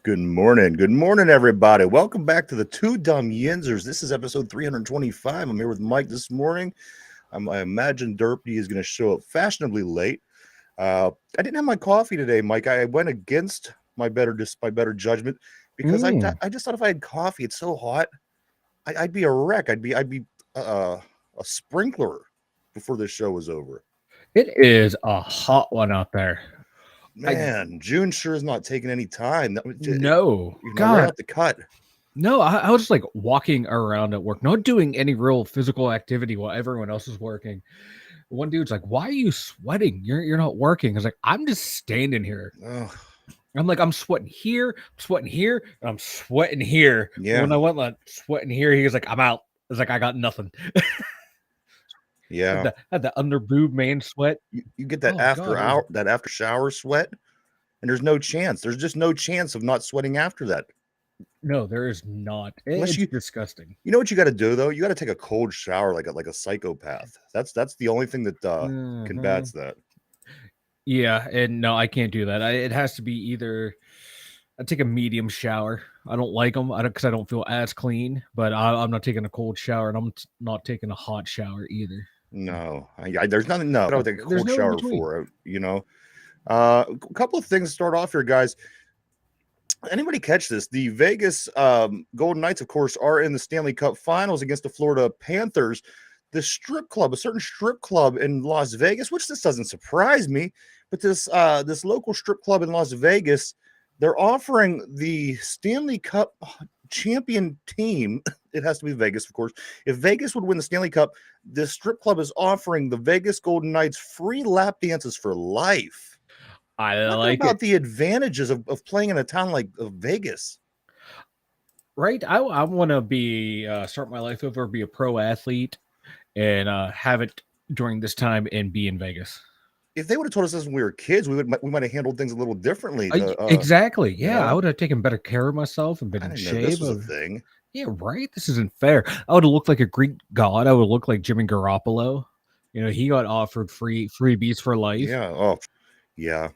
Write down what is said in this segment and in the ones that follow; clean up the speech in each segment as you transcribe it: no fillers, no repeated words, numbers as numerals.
Good morning. Good morning, everybody. Welcome back to the Two Dumb Yinzers. This is episode 325. I'm here with Mike this morning. I imagine Derpy is going to show up fashionably late. I didn't have my coffee today, Mike. I went against my better judgment because I just thought if I had coffee, it's so hot, I'd be a wreck. I'd be a sprinkler before this show was over. It is a hot one out there. Man, June sure is not taking any time. No, God, right out the cut. No, I was just like walking around at work, not doing any real physical activity while everyone else is working. One dude's like, "Why are you sweating? You're not working." I was like, "I'm just standing here." Ugh. I'm like, "I'm sweating here, and I'm sweating here." Yeah. When I went like sweating here, he was like, "I'm out." I was like, "I got nothing." Yeah, had the under boob man sweat. You get that after shower sweat, and there's no chance. There's just no chance of not sweating after that. No, there is not. It's disgusting. You know what you got to do though? You got to take a cold shower like a psychopath. That's the only thing that combats that. Yeah, and no, I can't do that. It has to be either I take a medium shower. I don't like them because I don't feel as clean, but I'm not taking a cold shower, and I'm not taking a hot shower either. No, there's nothing. No, I don't take a cold shower for it. You know, a couple of things to start off here, guys. Anybody catch this? The Vegas Golden Knights, of course, are in the Stanley Cup Finals against the Florida Panthers. The strip club, a certain strip club in Las Vegas, which this doesn't surprise me, but this local strip club in Las Vegas, they're offering the Stanley Cup champion team. It has to be Vegas, of course. If Vegas would win the Stanley Cup, this strip club is offering the Vegas Golden Knights free lap dances for life. I like about the advantages of playing in a town like Vegas. Right. I want to be start my life over, be a pro athlete, and have it during this time and be in Vegas. If they would have told us this when we were kids, we might have handled things a little differently. Exactly. Yeah, I would have taken better care of myself and been in shape. This was a thing. Yeah, right. This isn't fair. I would have looked like a Greek god. I would look like Jimmy Garoppolo. You know, he got offered freebies for life. Yeah. Oh, yeah.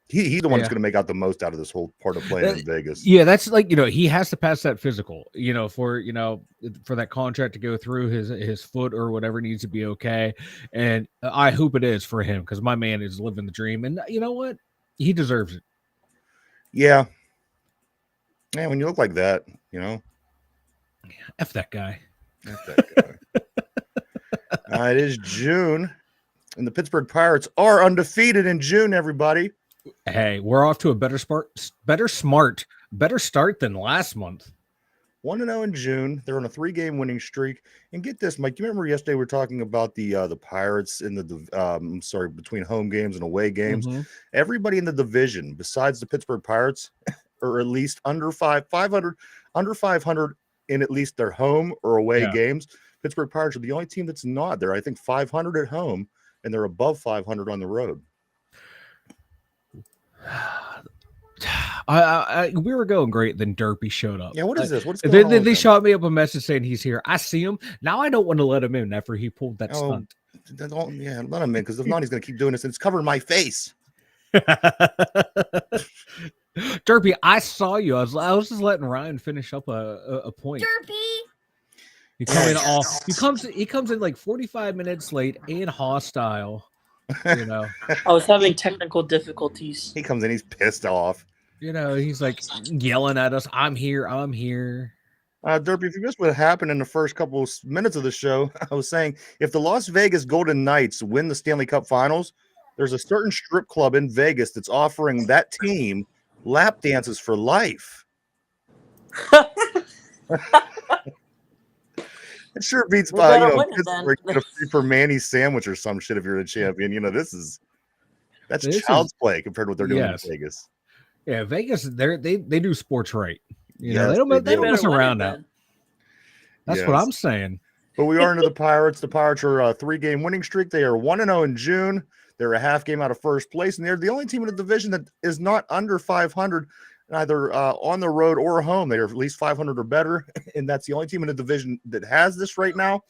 He's the one that's going to make out the most out of this whole part of playing in Vegas. Yeah, that's like, he has to pass that physical, for that contract to go through, his foot or whatever needs to be okay. And I hope it is for him because my man is living the dream. And you know what? He deserves it. Yeah. Man, when you look like that, F that guy. F that guy. It is June, and the Pittsburgh Pirates are undefeated in June, everybody. Hey, we're off to a better start than last month. 1-0 in June. They're on a 3-game winning streak. And get this, Mike. You remember yesterday we were talking about the Pirates in the between home games and away games. Mm-hmm. Everybody in the division, besides the Pittsburgh Pirates, are at least under 500 in at least their home or away games. Pittsburgh Pirates are the only team that's not. They're, I think, 500 at home, and they're above 500 on the road. We were going great, then Derpy showed up. Yeah, what is this? What's going on? They shot me up a message saying he's here. I see him. Now I don't want to let him in after he pulled that stunt. Let him in, because if not, he's going to keep doing this, and it's covering my face. Derpy, I saw you. I was just letting Ryan finish up a point. Derpy. He comes in like 45 minutes late and hostile. I was having technical difficulties. He comes in, he's pissed off. He's like yelling at us. I'm here. Derpy, if you missed what happened in the first couple of minutes of the show, I was saying if the Las Vegas Golden Knights win the Stanley Cup Finals, there's a certain strip club in Vegas that's offering that team lap dances for life. It sure beats Pittsburgh. Get a free for Manny sandwich or some shit if you're the champion. That's child's play compared to what they're doing in Vegas. Yeah, Vegas, they do sports right. They don't mess around now. That's what I'm saying. But we are into the Pirates. The Pirates are a 3-game winning streak. They are 1-0 in June. They're a half game out of first place, and they're the only team in the division that is not under 500. Either on the road or home. They are at least 500 or better, and that's the only team in the division that has this right now.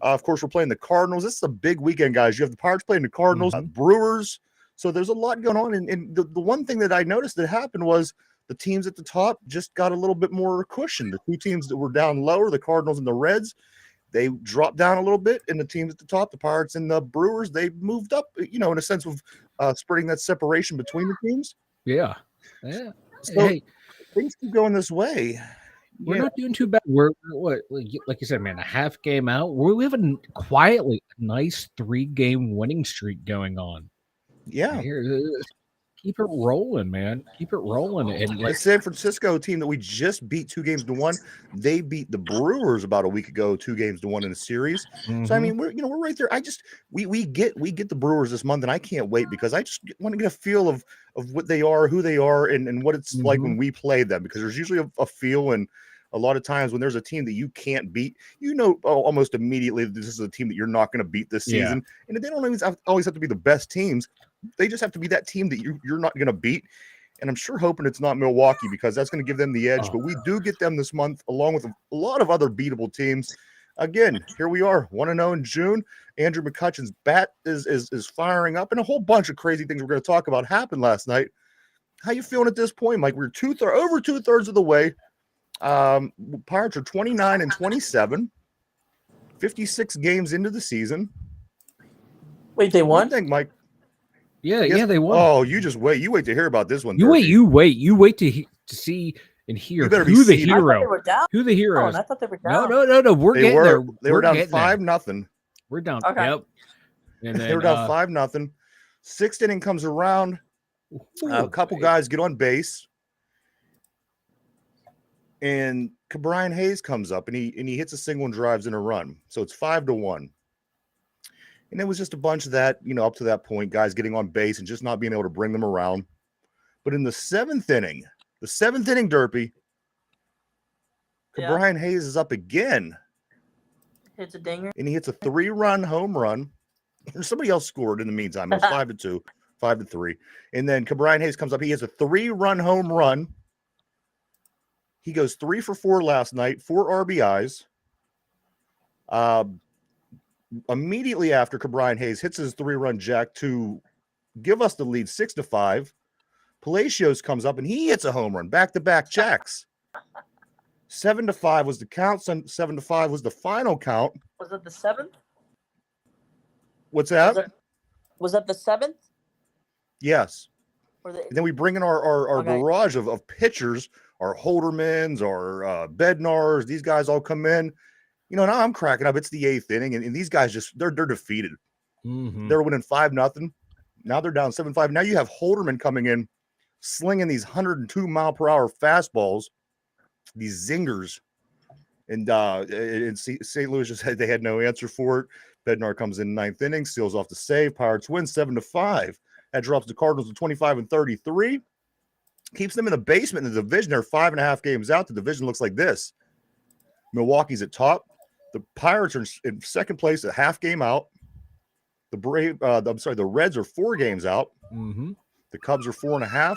Of course, we're playing the Cardinals. This is a big weekend, guys. You have the Pirates playing the Cardinals, Brewers, So there's a lot going on. And the one thing that I noticed that happened was the teams at the top just got a little bit more cushion. The two teams that were down lower, the Cardinals and the Reds, they dropped down a little bit. And the teams at the top, the Pirates and the Brewers, they moved up, in a sense of spreading that separation between the teams. Yeah. So things keep going this way. We're not doing too bad. We're what, like you said, man, a half game out. We have a quietly nice 3-game winning streak going on. Yeah. Keep it rolling, man. Keep it rolling. And the San Francisco team that we just beat 2-1, they beat the Brewers about a week ago, 2-1 in a series. Mm-hmm. So I mean, we're right there. We get the Brewers this month, and I can't wait because I just want to get a feel of what they are, who they are, and what it's like when we play them, because there's usually a feel, and a lot of times when there's a team that you can't beat, almost immediately this is a team that you're not going to beat this season. And they don't always have to be the best teams. They just have to be that team that you're not going to beat. And I'm sure hoping it's not Milwaukee, because that's going to give them the edge. But we do get them this month, along with a lot of other beatable teams. Again, here we are, 1-0 in June. Andrew McCutchen's bat is firing up, and a whole bunch of crazy things we're going to talk about happened last night. How you feeling at this point, Mike? We're over 2/3 of the way. Pirates are 29-27, 56 games into the season. Wait, they won? I think, Mike. Yeah, they won. Oh, you just wait. You wait to hear about this one. You wait to see and hear who the hero. Who the hero is. I thought they were down. No. We're getting there. They were down 5-0. We're down. Okay. Yep. And then, they were down 5-0. Sixth inning comes around. A couple guys get on base, and Bryan Hayes comes up, and he hits a single and drives in a run. So it's 5-1. And it was just a bunch of that, up to that point, guys getting on base and just not being able to bring them around. But in the seventh inning, Derpy, Bryan Hayes is up again. Hits a dinger. And he hits a 3-run home run. Somebody else scored in the meantime. It was 5-2, 5-3. And then Bryan Hayes comes up. He hits a 3-run home run. He goes 3 for 4 last night, 4 RBIs. Immediately after, Bryan Hayes hits his 3-run jack to give us the lead 6-5. Palacios comes up and he hits a home run, back-to-back jacks. 7-5 was the count. 7-5 was the final count. Was it the 7th? What's that? Was that the 7th? Yes. And then we bring in our barrage of pitchers, our Holdermans, our Bednars. These guys all come in. Now I'm cracking up. It's the 8th inning, and these guys they're defeated. Mm-hmm. They're winning 5-0. Now they're down 7-5. Now you have Holderman coming in, slinging these 102-mile-per-hour fastballs, these zingers, and St. Louis just they had no answer for it. Bednar comes in 9th inning, steals off the save. Pirates win 7-5. That drops the Cardinals to 25-33. Keeps them in the basement in the division. They're 5.5 games out. The division looks like this. Milwaukee's at top. The Pirates are in second place, a half game out. The Reds are 4 games out. Mm-hmm. The Cubs are 4.5.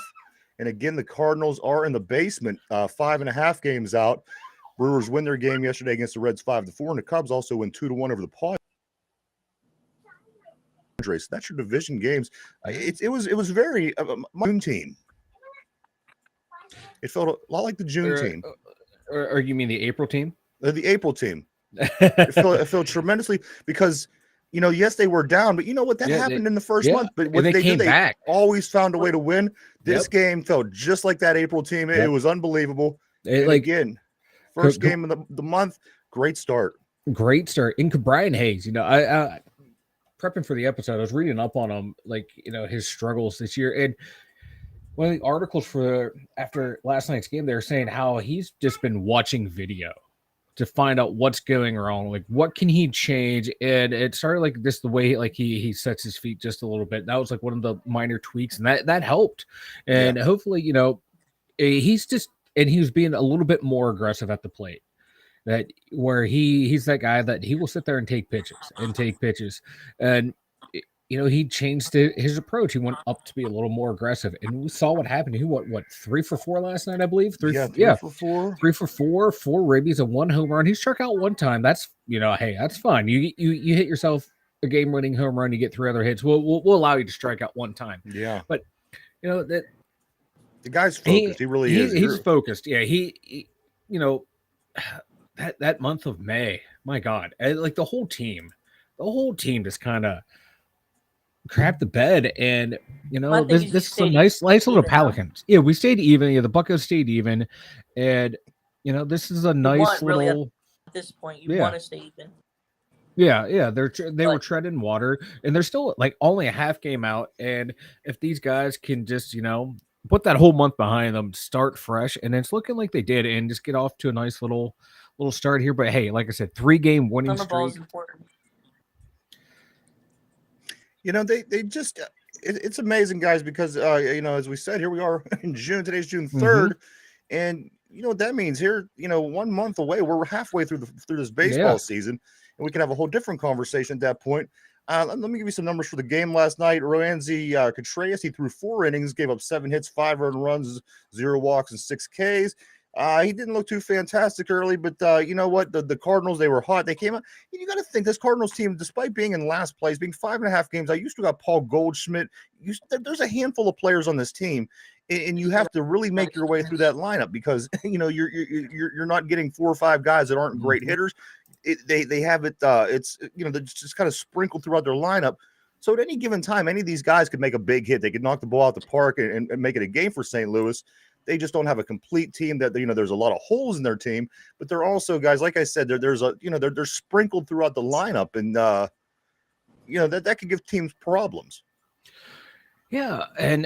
And again, the Cardinals are in the basement, 5.5 games out. Brewers win their game yesterday against the Reds 5-4, and the Cubs also win 2-1 over the Padres. So that's your division games. It was very June team. It felt a lot like the June team. Or you mean the April team? The April team. It felt tremendously because, yes, they were down, but you know what? That happened in the first month. But what they did, they always found a way to win. This game felt just like that April team. It was unbelievable. Again, first game of the month, great start. Great start. In Bryan Hayes, I prepping for the episode, I was reading up on him, his struggles this year. And one of the articles after last night's game, they were saying how he's just been watching video to find out what's going wrong, like what can he change. And it started like this, the way he sets his feet just a little bit. That was like one of the minor tweaks, and that helped. And hopefully, he was being a little bit more aggressive at the plate. That where he's that guy that he will sit there and take pitches. And he changed his approach. He went up to be a little more aggressive, and we saw what happened. He what 3 for 4 last night, I believe. 3 for 4. 3 for 4, 4 ribbies, and 1 home run. He struck out 1 time. That's hey, that's fine. You hit yourself a game-winning home run, you get 3 other hits. We'll allow you to strike out 1 time. Yeah, but that the guy's focused. He really is. He's focused. Yeah, he that month of May, my God, like the whole team just kind of crapped the bed, and this is a nice little Pelicans. Yeah, we stayed even. Yeah, the Buccos stayed even, and this is a nice little. Really at this point, you want to stay even. Yeah, they were treading water, and they're still like only a half game out. And if these guys can just put that whole month behind them, start fresh, and it's looking like they did, and just get off to a nice little start here. But hey, like I said, 3-game winning streak. They just it's amazing, guys, because as we said, here we are in June. Today's June 3rd, and you know what that means. Here, 1 month away, we're halfway through this baseball season, and we can have a whole different conversation at that point. Let me give you some numbers for the game last night. Roansy Contreras, he threw 4 innings, gave up 7 hits, 5 earned runs, 0 walks, and 6 Ks. He didn't look too fantastic early, but you know what? The Cardinals, they were hot. They came out. You got to think this Cardinals team, despite being in last place, being 5.5 games, I used to got Paul Goldschmidt. There's a handful of players on this team, and you have to really make your way through that lineup because you're not getting 4 or 5 guys that aren't great hitters. They have it. It's they're just kind of sprinkled throughout their lineup. So at any given time, any of these guys could make a big hit. They could knock the ball out the park and make it a game for St. Louis. They just don't have a complete team. That there's a lot of holes in their team, but they're also guys, like I said, they're sprinkled throughout the lineup, and that could give teams problems. Yeah, and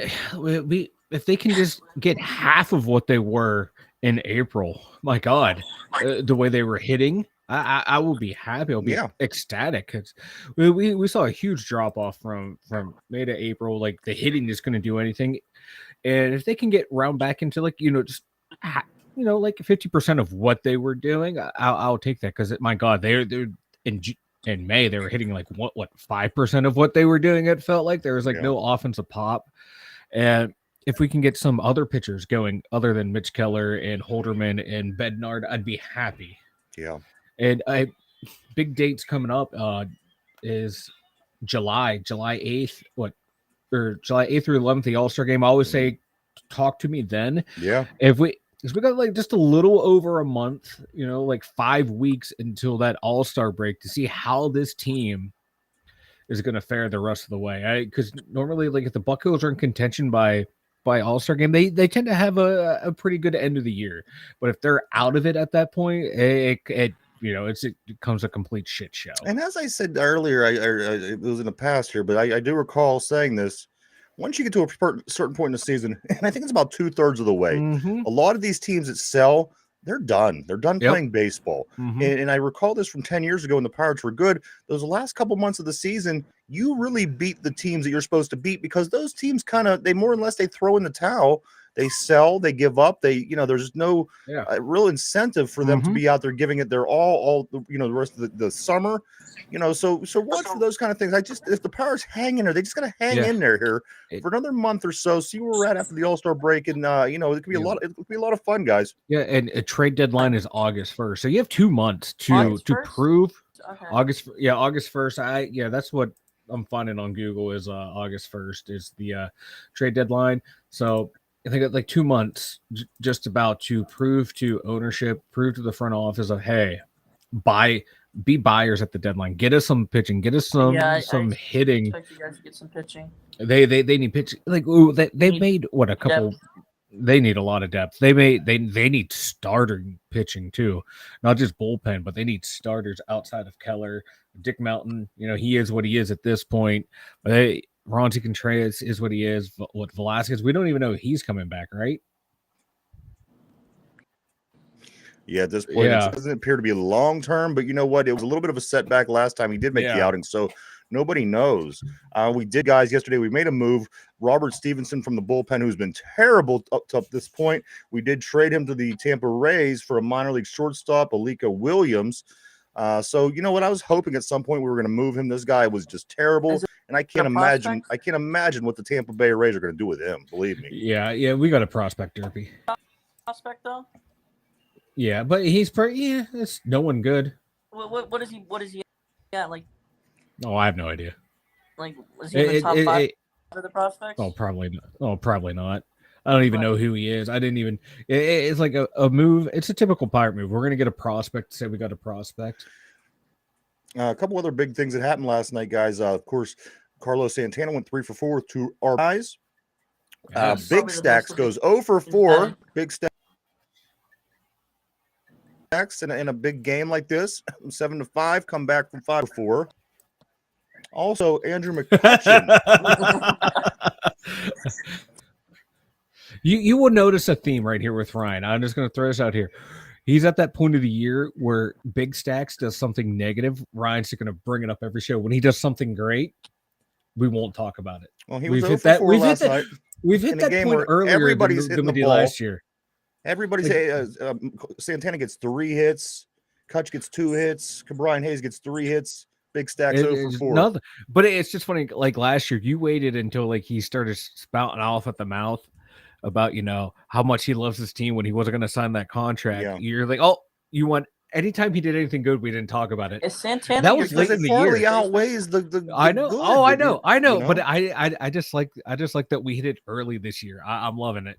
if they can just get half of what they were in April, my God, the way they were hitting, I will be happy. I'll be ecstatic because we saw a huge drop off from May to April. Like the hitting is going to do anything. And if they can get round back into like just like 50% of what they were doing, I'll take that because my God, they're in May they were hitting like what 5% of what they were doing. It felt like there was like no offensive pop, and if we can get some other pitchers going other than Mitch Keller and Holderman and Bednard, I'd be happy. Yeah, and big dates coming up is July 8th. Or July 8th through 11th, the All-Star game. I always say, talk to me then. Yeah. Because we got like just a little over a month, like 5 weeks until that All-Star break to see how this team is going to fare the rest of the way. Because normally, like if the Buccos are in contention by All-Star game, they tend to have a pretty good end of the year. But if they're out of it at that point, it becomes a complete shit show. And as I said earlier, it was in the past here, but I do recall saying this. Once you get to a certain point in the season, and I think it's about 2/3 of the way, a lot of these teams that sell, they're done. They're done playing baseball. And I recall this from 10 years ago when the Pirates were good. Those last couple months of the season, you really beat the teams that you're supposed to beat because those teams they more or less, they throw in the towel. They sell, they give up. There's no real incentive for them to be out there giving it their all the rest of the summer. So watch for those kind of things. If the Pirates hang in there, they just got to hang in there here for another month or so. See where we're at after the All-Star break, and it could be it could be a lot of fun, guys. Yeah, and a trade deadline is August 1st, so you have 2 months to prove. Okay. August 1st. That's what I'm finding on Google is August 1st is the trade deadline. So I think like 2 months just about to prove to ownership, prove to the front office of, hey, be buyers at the deadline. Get us some pitching. Get us some hitting. I expect you guys to get some pitching. They need pitching. Like they made a couple. Depth. They need a lot of depth. They need starter pitching too, not just bullpen, but they need starters outside of Keller. Dick Mountain, he is what he is at this point. But Roansy Contreras is what he is. What Velasquez, we don't even know if he's coming back, right? Yeah, at this point, it doesn't appear to be long term, but you know what? It was a little bit of a setback last time. He did make the outing, so nobody knows. We did, guys, yesterday. We made a move. Robert Stevenson from the bullpen, who's been terrible up to this point. We did trade him to the Tampa Rays for a minor league shortstop, Alika Williams. So you know what? I was hoping at some point we were going to move him. This guy was just terrible, and I can't imagine. I can't imagine what the Tampa Bay Rays are going to do with him. Believe me. Yeah, we got a prospect, Derpy. Prospect though. Yeah, but he's it's no one good. What is he? What is he at? Like Oh, I have no idea. Like, was he in the top five of the prospects? Oh, probably not. Oh, probably not. I don't even know who he is. I didn't even. It's like a move. It's a typical Pirate move. We're gonna get a prospect. Say we got a prospect. A couple other big things that happened last night, guys. Of course, Carlos Santana went 3 for 4 with 2 RBIs. Yes. Big Stacks goes 0 for 4. Big Stacks in a big game like this, 7-5, come back from 5 for 4. Also, Andrew McCutchen. You will notice a theme right here with Ryan. I'm just going to throw this out here. He's at that point of the year where Big Stacks does something negative. Ryan's going to bring it up every show. When he does something great, we won't talk about it. Well, he was 0 for 4 last night. We've hit that point earlier than we did last year. Everybody's Santana gets 3 hits. Kutch gets 2 hits. Brian Hayes gets 3 hits. Big Stacks 0 for 4. Nothing. But it's just funny. Like last year, you waited until like he started spouting off at the mouth about, you know, how much he loves his team when he wasn't going to sign that contract. Yeah. You're like, oh, you want anytime he did anything good, we didn't talk about it. Is Santana that was late in the year. Outweighs the I know. Good, oh, I know. You know? But I just like that we hit it early this year. I'm loving it.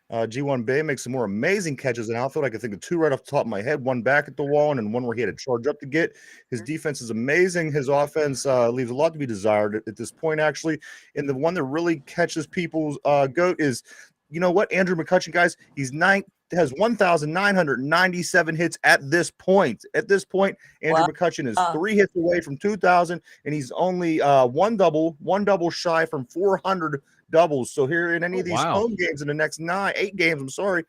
G1 Bay makes some more amazing catches in outfield. I can think of 2 right off the top of my head, one back at the wall and one where he had to charge up to get. His defense is amazing. His offense leaves a lot to be desired at this point, actually. And the one that really catches people's goat is, you know what, Andrew McCutchen, guys, has 1,997 hits at this point. At this point, Andrew McCutchen is 3 hits away from 2,000, and he's only one double shy from 400 doubles. So here in any of these home games in the next 8 games, Andrew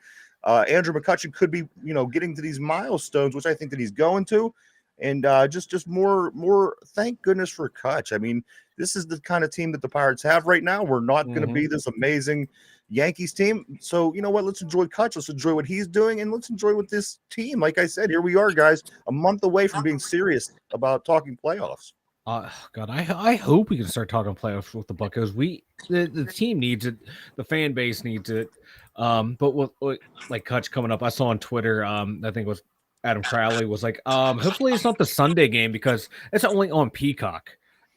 McCutchen could be, you know, getting to these milestones, which I think that he's going to. And just more thank goodness for Kutch. I mean, this is the kind of team that the Pirates have right now. We're not going to be this amazing Yankees team. So, you know what? Let's enjoy Kutch. Let's enjoy what he's doing, and let's enjoy what this team. Like I said, here we are, guys, a month away from being serious about talking playoffs. God, I hope we can start talking playoffs with the Buccos. The team needs it, the fan base needs it. But with like Kutch coming up, I saw on Twitter. I think it was Adam Crowley was like, hopefully it's not the Sunday game because it's only on Peacock.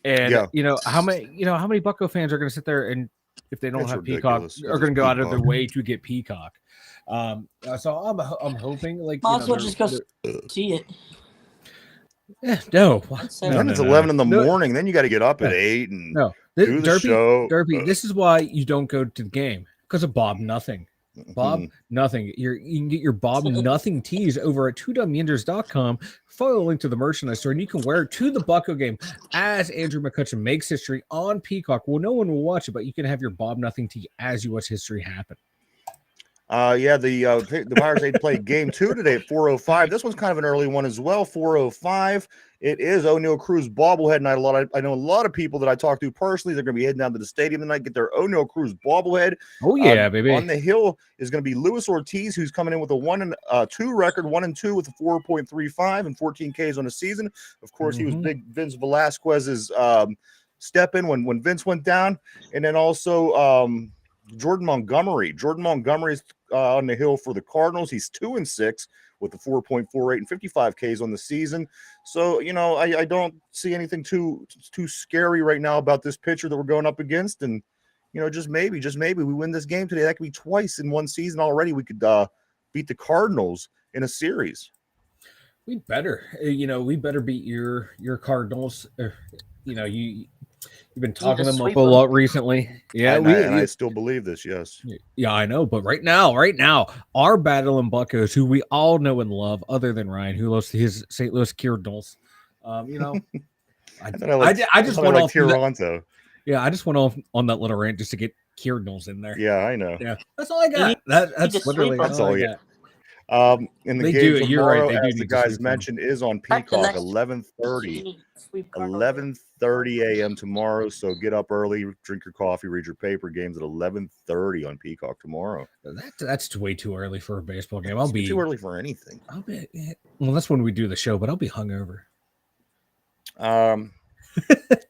And you know how many Bucco fans are going to sit there and if they don't have ridiculous. Peacock, are going to go out of their way to get Peacock. So I'm hoping like might as well just go see it. No. It's 11 in the morning. Then you got to get up at 8 and do the show. Derpy, this is why you don't go to the game because of Bob Nothing. Bob Nothing. You can get your Bob Nothing tees over at 2dumyinzers.com. Follow the link to the merchandise store, and you can wear it to the Bucco game as Andrew McCutchen makes history on Peacock. Well, no one will watch it, but you can have your Bob Nothing tee as you watch history happen. The Pirates they played game 2 today at 4:05. This one's kind of an early one as well. 4:05. It is O'Neal Cruz bobblehead night. I know a lot of people that I talked to personally. They're going to be heading down to the stadium tonight, get their O'Neal Cruz bobblehead. Oh yeah, baby! On the hill is going to be Luis Ortiz, who's coming in with a 1-2 record, 1-2 with a 4.35 and 14 Ks on the season. Of course, he was big Vince Velasquez's step in when Vince went down, and then also Jordan Montgomery. Jordan Montgomery is on the hill for the Cardinals. He's 2-6 with a 4.48 and 55 Ks on the season. So, you know, I don't see anything too scary right now about this pitcher that we're going up against. And, you know, just maybe we win this game today. That could be twice in one season already. We could beat the Cardinals in a series. We better beat your Cardinals. You've been talking them up a lot recently. Yeah, I still believe this. Yes. Yeah, I know. But right now, our battling Buccos, who we all know and love, other than Ryan, who loves his St. Louis Cardinals. I just went off Toronto. Yeah, I just went off on that little rant just to get Cardinals in there. Yeah, I know. Yeah, that's all I got. That's literally all I got. In the game tomorrow, as the guys mentioned, is on Peacock, 11:30 a.m. tomorrow. So get up early, drink your coffee, read your paper. Games at 11:30 on Peacock tomorrow. That's way too early for a baseball game. It's too early for anything. Well, that's when we do the show, but I'll be hungover.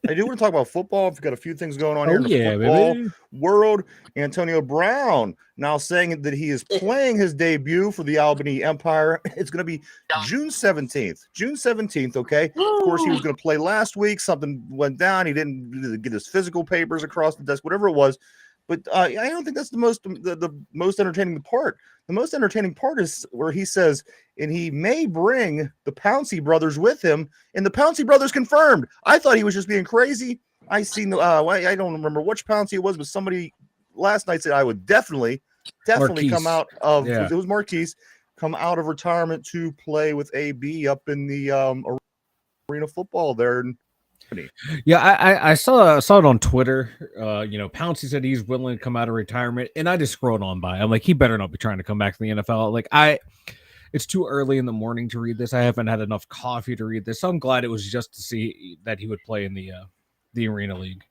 I do want to talk about football. We've got a few things going on here in the football baby. world. Antonio Brown now saying that he is playing his debut for the Albany Empire. It's going to be June 17th. June 17th, okay? Of course, he was going to play last week. Something went down. He didn't get his physical papers across the desk, whatever it was. But I don't think that's the most entertaining part. The most entertaining part is where he says, and he may bring the Pouncey brothers with him, and the Pouncey brothers confirmed. I thought he was just being crazy. I seen I don't remember which Pouncey it was, but somebody last night said I would definitely Marquise. come out of it was Marquise, come out of retirement to play with AB up in the arena football there. Yeah, I saw it on Twitter. Pouncey said he's willing to come out of retirement, and I just scrolled on by. I'm like, he better not be trying to come back to the NFL. Like, it's too early in the morning to read this. I haven't had enough coffee to read this, so I'm glad it was just to see that he would play in the Arena League.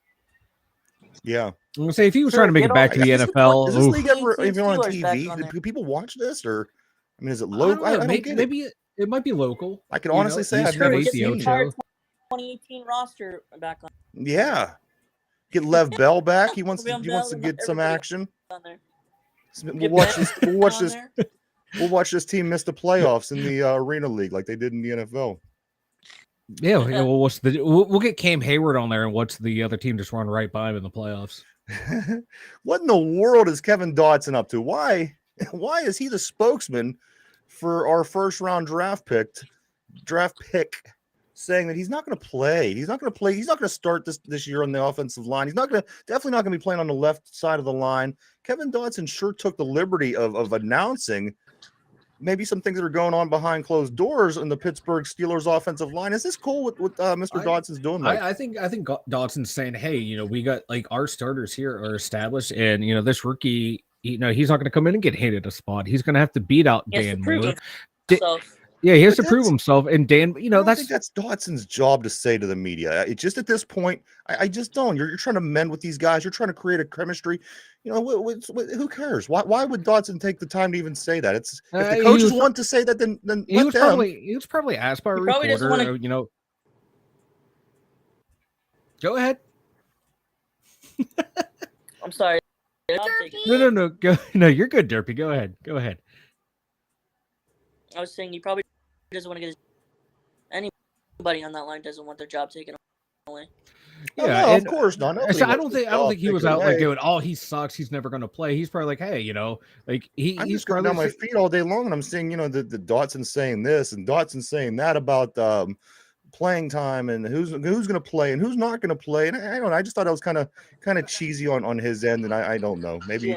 Yeah, I'm gonna say if he was trying to make it back to the NFL, is this league ever even on TV? Do people watch this, or I mean, is it local? I don't maybe it might be local. I can honestly say I've never seen it. 2018 roster back on. Yeah, get Lev Bell back. He wants to get some action. We'll watch this team miss the playoffs in the Arena League like they did in the NFL. Yeah, well, we'll get Cam Hayward on there and watch the other team just run right by him in the playoffs. What in the world is Kevin Dotson up to? Why is he the spokesman for our first round draft pick, saying that he's not going to play? He's not going to play. He's not going to start this year on the offensive line. He's definitely not going to be playing on the left side of the line. Kevin Dotson sure took the liberty of announcing maybe some things that are going on behind closed doors in the Pittsburgh Steelers offensive line. Is this cool with Mr. Dotson's doing? I think Dotson's saying, hey, we got like our starters here are established, and this rookie, he's not going to come in and get handed a spot. He's going to have to beat out Dan Moore. Yeah, he has to prove himself, and Dan, I think that's Dotson's job to say to the media. It just at this point, I just don't. You're trying to mend with these guys. You're trying to create a chemistry. Who cares? Why would Dotson take the time to even say that? It's if the coaches want to say that, then he was probably asked by a reporter. Go ahead. I'm sorry. No. Go. No, you're good, Derpy. Go ahead. I was saying he probably doesn't want to get anybody on that line doesn't want their job taken away. Yeah, no, of course not. I don't think he was out like going, oh, he sucks, he's never going to play. He's probably like, hey, I'm just going down my feet all day long, and I'm seeing, the Dotson saying this and Dotson saying that about playing time and who's going to play and who's not going to play. And I don't know. I just thought it was kind of cheesy on his end, and I don't know. Maybe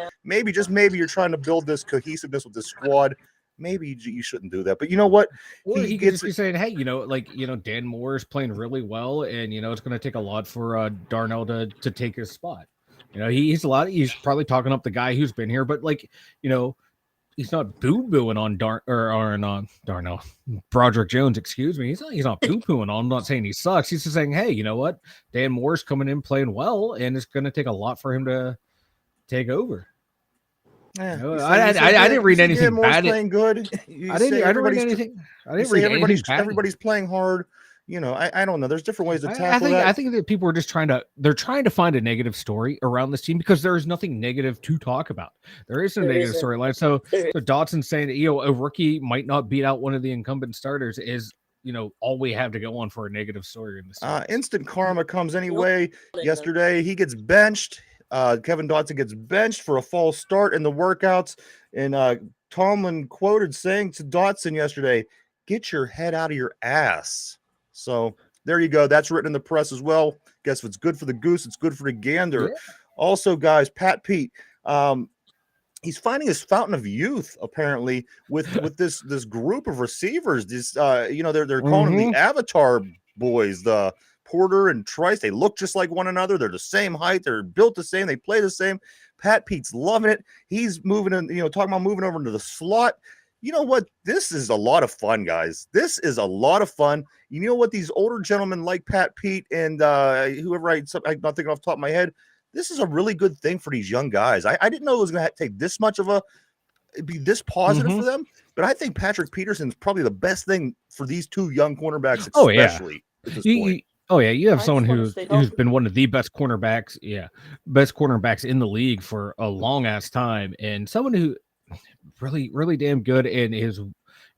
you're trying to build this cohesiveness with the squad. Maybe you shouldn't do that, but you know what? Well, he could just be saying, "Hey, Dan Moore is playing really well, and it's going to take a lot for Darnell to take his spot. He's probably talking up the guy who's been here, but he's not boo-booing on Darnell Broderick Jones. Excuse me, he's not boo-booing on. I'm not saying he sucks. He's just saying, hey, you know what? Dan Moore's coming in playing well, and it's going to take a lot for him to take over." Yeah, I didn't read anything bad. Playing good. I didn't read anything. Everybody's playing hard. I don't know. There's different ways to tackle that. I think that people are just trying to find a negative story around this team because there is nothing negative to talk about. There is no negative storyline. So Dotson saying that a rookie might not beat out one of the incumbent starters is all we have to go on for a negative story in this. Instant karma comes anyway. Yesterday he gets benched. Kevin Dotson gets benched for a false start in the workouts, and Tomlin quoted saying to Dotson yesterday, "Get your head out of your ass." So there you go. That's written in the press as well. Guess if it's good for the goose, it's good for the gander. Yeah. Also, guys, Pat Pete, he's finding his fountain of youth apparently with this group of receivers. This they're calling them the Avatar boys, the Porter and Trice. They look just like one another. They're the same height. They're built the same. They play the same. Pat Pete's loving it. He's moving in, talking about moving over into the slot. You know what? This is a lot of fun, guys. This is a lot of fun. You know what? These older gentlemen like Pat Pete and whoever I'm not thinking off the top of my head, this is a really good thing for these young guys. I didn't know it was going to take this much of be this positive for them, but I think Patrick Peterson's probably the best thing for these two young cornerbacks, especially at this point. Oh yeah, you have I someone just wanna who's stay who's healthy. been one of the best cornerbacks, best cornerbacks in the league for a long ass time, and someone who really, really damn good and is,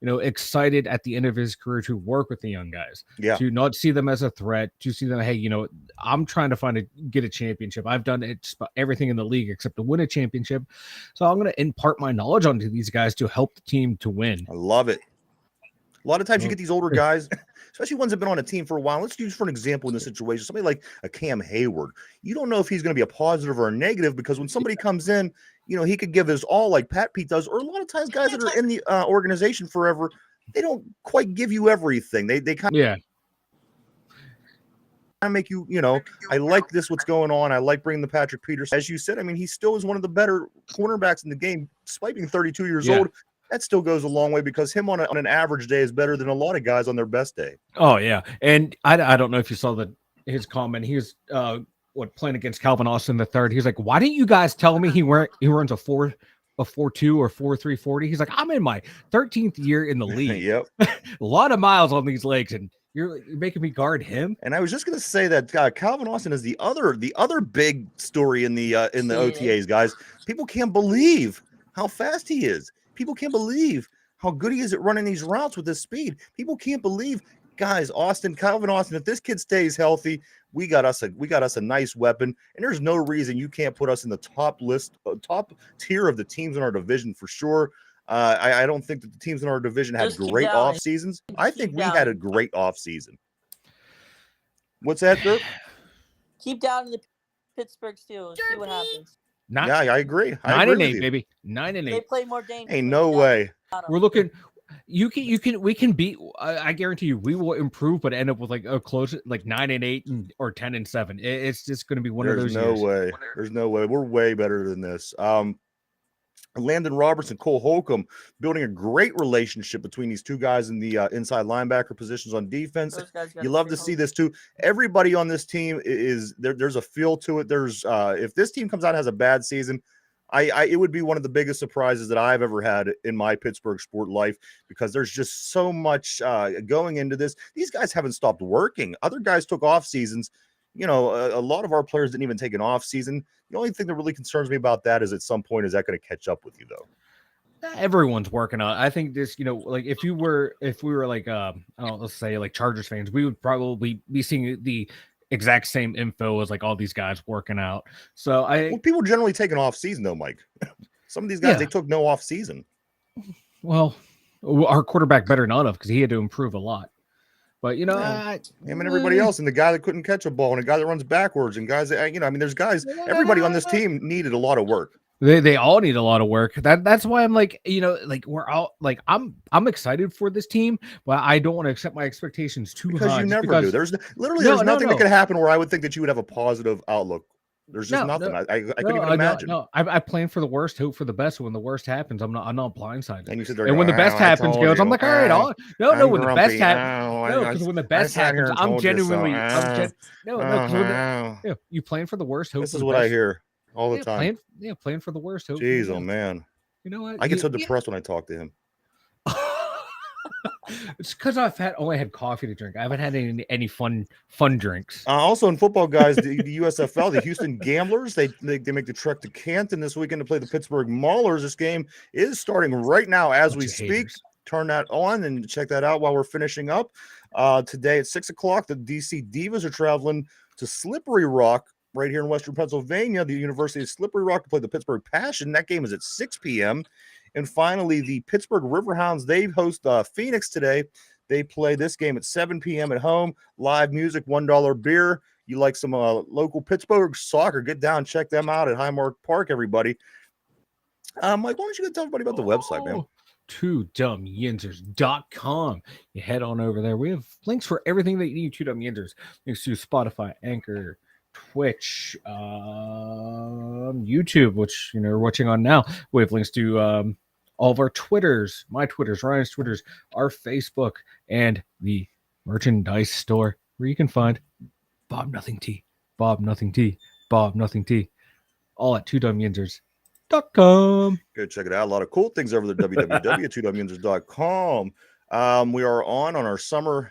excited at the end of his career to work with the young guys, Yeah, to not see them as a threat, to see them, hey, I'm trying to get a championship. I've done it, everything in the league except to win a championship, so I'm going to impart my knowledge onto these guys to help the team to win. I love it. A lot of times you get these older guys, especially ones that have been on a team for a while. Let's use for an example in this situation, somebody like a Cam Hayward. You don't know if he's going to be a positive or a negative because when somebody comes in, he could give his all like Pat Pete does, or a lot of times guys that are in the organization forever, they don't quite give you everything. They kind Yeah. of make you, I like this, what's going on. I like bringing the Patrick Peters. As you said, I mean, he still is one of the better cornerbacks in the game, despite being 32 years old. That still goes a long way because him on an average day is better than a lot of guys on their best day. Oh yeah, and I don't know if you saw his comment. He was playing against Calvin Austin III. He's like, why didn't you guys tell me he runs a 4.2 or 4.3 40? He's like, I'm in my 13th year in the league. Yep, a lot of miles on these legs, and you're making me guard him. And I was just gonna say that Calvin Austin is the other big story in the OTAs, guys. People can't believe how fast he is. People can't believe how good he is at running these routes with his speed. People can't believe, guys, Calvin Austin, if this kid stays healthy, we got us a nice weapon, and there's no reason you can't put us in the top tier of the teams in our division for sure. I don't think that the teams in our division had great off seasons. I think we had a great off season. What's that, Dirk? Keep down in the Pittsburgh Steelers. See what happens. Yeah, I agree. 9-8, baby. 9-8. They play more dangerous. Ain't no way. We're looking. We can beat. I guarantee you, we will improve, but end up with like a close, like 9-8 or 10-7. It's just going to be one of those. There's no way. There's no way. We're way better than this. Landon Robertson, Cole Holcomb, building a great relationship between these two guys in the inside linebacker positions on defense. You love to see this too. Everybody on this team is there. There's a feel to it. There's if this team comes out and has a bad season, it would be one of the biggest surprises that I've ever had in my Pittsburgh sport life, because there's just so much going into this. These guys haven't stopped working. Other guys took off seasons. A lot of our players didn't even take an off season. The only thing that really concerns me about that is at some point, is that going to catch up with you though? Everyone's working on it. I think this, like if we were like, let's say like Chargers fans, we would probably be seeing the exact same info as like all these guys working out. So people generally take an off season though, Mike. Some of these guys, they took no off season. Well, our quarterback better not have, because he had to improve a lot. But him and everybody else, and the guy that couldn't catch a ball, and a guy that runs backwards, and guys that there's guys. Everybody on this team needed a lot of work. They all need a lot of work. That's why I'm like, we're all like, I'm excited for this team, but I don't want to accept my expectations too high. Because you never do. There's nothing that could happen where I would think that you would have a positive outlook. There's just nothing. I couldn't even imagine. I plan for the worst, hope for the best. When the worst happens, I'm not blindsided. And you said, and when the best happens, when the best happens, because when the best happens, I'm genuinely, you plan for the worst, hope. This is what I hear all the time. Plan for the worst, hope. Jeez, oh man. You know what? I get so depressed when I talk to him. It's because I've only had coffee to drink. I haven't had any fun drinks. Also in football, guys, the USFL, the Houston Gamblers, they make the trek to Canton this weekend to play the Pittsburgh Maulers. This game is starting right now as we speak. Turn that on and check that out while we're finishing up. Today at 6 o'clock, the DC Divas are traveling to Slippery Rock right here in Western Pennsylvania, the University of Slippery Rock, to play the Pittsburgh Passion. That game is at 6 p.m. And finally, the Pittsburgh Riverhounds, they host Phoenix today. They play this game at 7 p.m. at home. Live music, $1 beer. You like some local Pittsburgh soccer, get down, check them out at Highmark Park, everybody. Mike, why don't you go tell everybody about the website, man? TwoDumbYinzers.com. You head on over there. We have links for everything that you need. 2Dumb links to Spotify, Anchor, Twitch, YouTube, which you're watching on now. We have links to all of our Twitters, my Twitters, Ryan's Twitters, our Facebook, and the merchandise store where you can find Bob Nothing Tea, all at 2DumbYinzers.com. Go check it out. A lot of cool things over there. www.2dumbYinzers.com. We are on our summer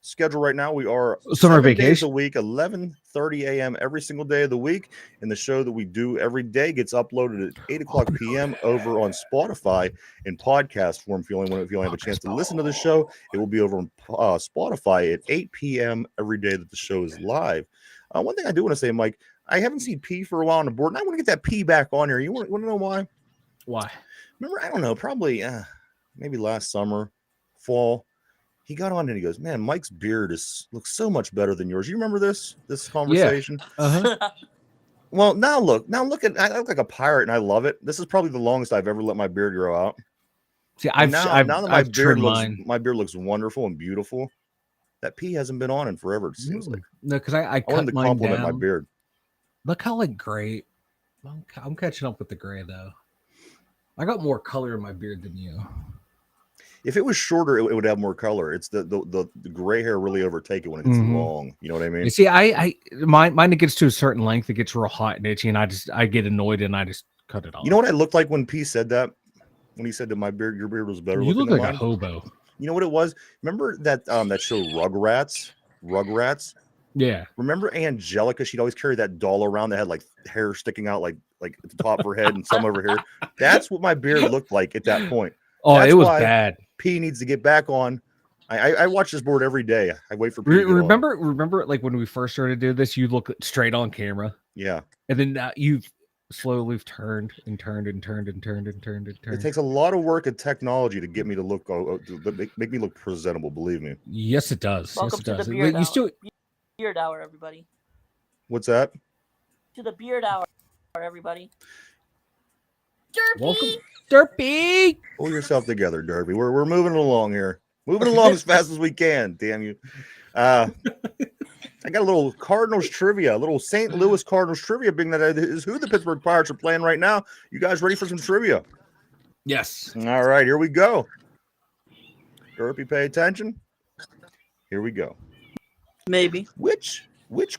schedule right now. We are Summer 7 days vacation. a week, 11:30 a.m. every single day of the week. And the show that we do every day gets uploaded at 8 o'clock p.m. over on Spotify in podcast form. If you only have a chance to listen to the show, it will be over on Spotify at 8 p.m. every day that the show is live. One thing I do want to say, Mike, I haven't seen P for a while on the board, and I want to get that P back on here. You want to know why? Why? Remember, I don't know, probably maybe last summer, fall, he got on and he goes, "Man, Mike's beard looks so much better than yours." You remember this conversation? Yeah. Uh-huh. Well, now look at, I look like a pirate and I love it. This is probably the longest I've ever let my beard grow out. See, Now that my beard mine. looks wonderful and beautiful. That P hasn't been on in forever. It seems like. No, because I I cut wanted to mine compliment down. my beard. Look how like gray. I'm catching up with the gray though. I got more color in my beard than you. If it was shorter, it would have more color. It's the gray hair really overtake it when it's long. You know what I mean? You see, mine it gets to a certain length, it gets real hot and itchy, and I get annoyed and I just cut it off. You know what I looked like when P said that? When he said that your beard was better. You looking look than like mine? a hobo. You know what it was? Remember that that show Rugrats? Yeah. Remember Angelica? She'd always carry that doll around that had like hair sticking out like at the top of her head and some over here. That's what my beard looked like at that point. Oh, That's it was why bad. P needs to get back on. I watch this board every day. I wait for P to get on. Remember, like when we first started doing this, you look straight on camera. Yeah. And then you've slowly turned. It It takes a lot of work and technology to get me to look, make me look presentable. Believe me. Yes, it does. Welcome yes, it does. to the beard hour. Still... Beard hour, everybody. What's that? To the beard hour, everybody. Derpy. Welcome, Derpy. Pull yourself together, Derpy. We're moving along here. Moving along as fast as we can. Damn you. I got a little Cardinals trivia, a little St. Louis Cardinals trivia, being that is who the Pittsburgh Pirates are playing right now. You guys ready for some trivia? Yes. All right, here we go. Derpy, pay attention. Here we go. Maybe. Which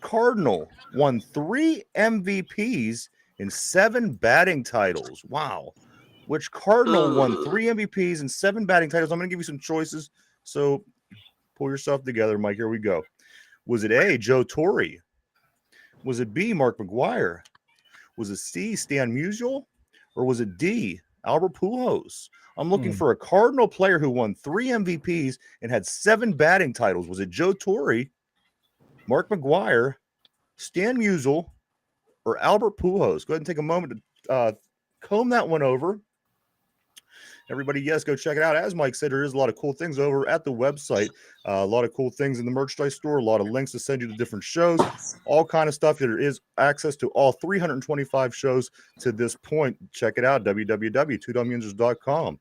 Cardinal won 3 MVPs and 7 batting titles? Wow. Which Cardinal won 3 MVPs and 7 batting titles? I'm going to give you some choices, so pull yourself together, Mike. Here we go. Was it A, Joe Torre? Was it B, Mark McGwire? Was it C, Stan Musial? Or was it D, Albert Pujols? I'm looking for a Cardinal player who won 3 MVPs and had 7 batting titles. Was it Joe Torre, Mark McGwire, Stan Musial, or Albert Pujols? Go ahead and take a moment to comb that one over. Everybody, yes, go check it out. As Mike said, there is a lot of cool things over at the website. A lot of cool things in the merchandise store. A lot of links to send you to different shows. All kind of stuff. There is access to all 325 shows to this point. Check it out, www.2dumbyinzers.com.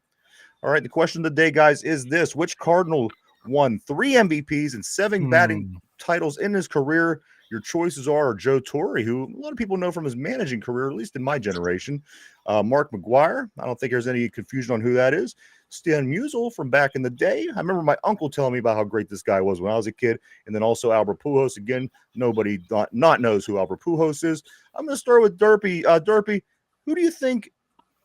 All right, the question of the day, guys, is this. Which Cardinal won 3 MVPs and 7 batting titles in his career? Your choices are Joe Torre, who a lot of people know from his managing career, at least in my generation. Mark McGwire. I don't think there's any confusion on who that is. Stan Musial from back in the day. I remember my uncle telling me about how great this guy was when I was a kid. And then also Albert Pujols. Again, nobody not knows who Albert Pujols is. I'm going to start with Derpy. Derpy, who do you think,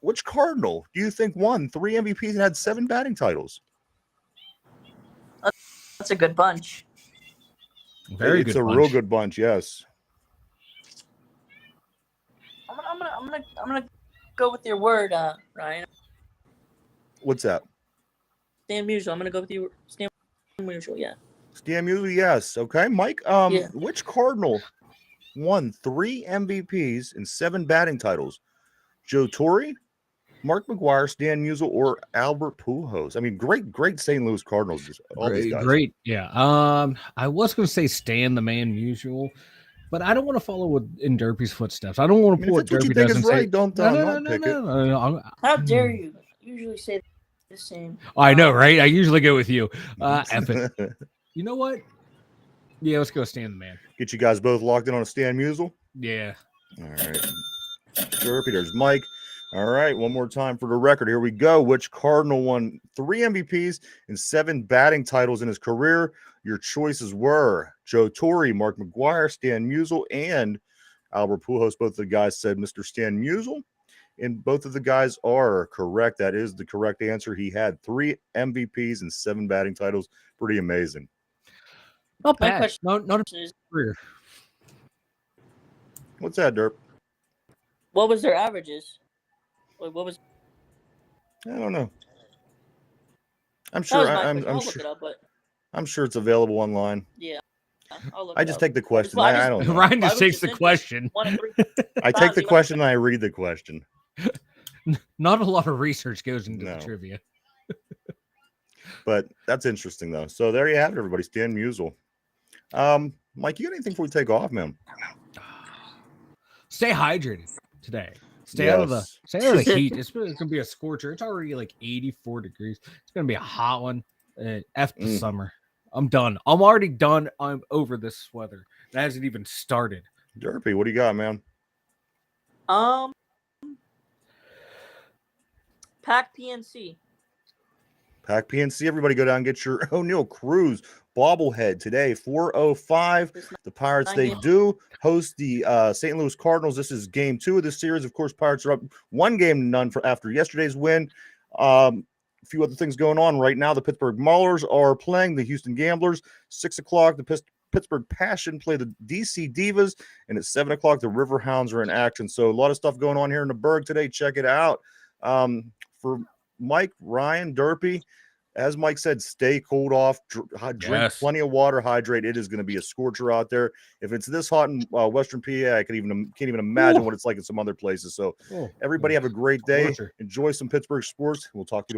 which Cardinal do you think won 3 MVPs and had 7 batting titles? That's a good bunch. It's a real good bunch, yes. I'm gonna go with your word, Ryan. What's that? Stan Musial. I'm gonna go with you, Stan Musial. Yeah. Stan Musial, yes. Okay, Mike. Yeah. Which Cardinal won 3 MVPs and 7 batting titles? Joe Torre, Mark McGwire, Stan Musial, or Albert Pujols? I mean, great St. Louis Cardinals. All these guys. Great, yeah. I was going to say Stan the Man Musial, but I don't want to follow in Derpy's footsteps. I don't want to pull what Derpy does and say. Don't pick it. How dare you? You usually say the same. I know, right? I usually go with you. F it. You know what? Yeah, let's go Stan the Man. Get you guys both locked in on a Stan Musial? Yeah. All right. Derpy, there's Mike. All right, one more time for the record. Here we go. Which Cardinal won 3 MVPs and 7 batting titles in his career? Your choices were Joe Torre, Mark McGwire, Stan Musial, and Albert Pujols. Both of the guys said Mr. Stan Musial, and both of the guys are correct. That is the correct answer. He had 3 MVPs and 7 batting titles. Pretty amazing. Not My bad. question Not a is, career. What's that, Derp? what was their averages? What was? I don't know. I'm That sure. was my I'm question. I'll sure. look it up, but I'm sure it's available online. yeah, I'll look I it just up. take the question. Well, I don't know. Ryan I just was takes just the interested. question. 1 in 3 I take the question and I read the question. Not a lot of research goes into No. the trivia. But that's interesting though. So there you have it, everybody. Stan Musial. Mike, you got anything before we take off, man? Stay hydrated today. Stay out of the heat. It's gonna be a scorcher. It's already like 84 degrees. It's gonna be a hot one. F the summer. I'm done. I'm already done. I'm over this weather. It hasn't even started. Derpy, what do you got, man? Pack PNC. Pack PNC. Everybody go down and get your O'Neal Cruz bobblehead today. 4:05. The Pirates, they do host the St. Louis Cardinals. This is game 2 of the series. Of course, Pirates are up 1-0 after yesterday's win. A few other things going on right now. The Pittsburgh Maulers are playing the Houston Gamblers. 6 o'clock, the Pittsburgh Passion play the DC Divas. And at 7 o'clock, the Riverhounds are in action. So a lot of stuff going on here in the Berg today. Check it out. For Mike, Ryan, Derpy, as Mike said, stay cooled off, drink plenty of water, hydrate. It is going to be a scorcher out there. If it's this hot in Western PA, I can't even imagine what it's like in some other places. So everybody have a great day. Enjoy some Pittsburgh sports. We'll talk to you tomorrow.